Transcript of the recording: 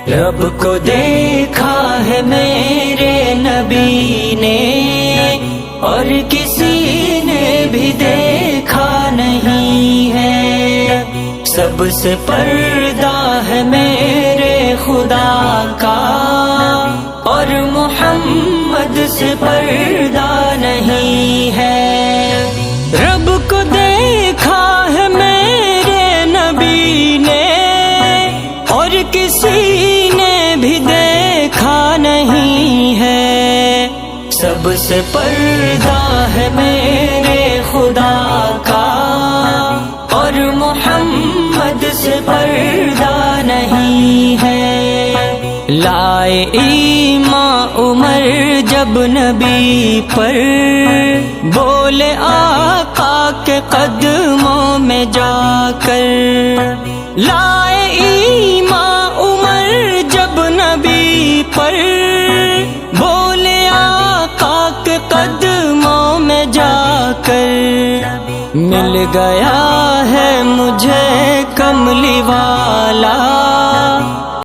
رب کو دیکھا ہے میرے نبی نے اور کسی نے بھی دیکھا نہیں ہے، سب سے پردہ ہے میرے خدا کا اور محمد سے پردہ نہیں ہے۔ رب کو دیکھا ہے میرے نبی نے اور کسی نے بھی دیکھا نہیں ہے، سب سے پردہ ہے میرے خدا کا اور محمد سے پردہ نہیں ہے۔ لائے ایمان عمر جب نبی پر، بولے آقا کے قدموں میں جا کر، لائے ایمان عمر جب نبی پر، بولے آقا کے قدموں میں جا کر، مل گیا ہے مجھے کملی والا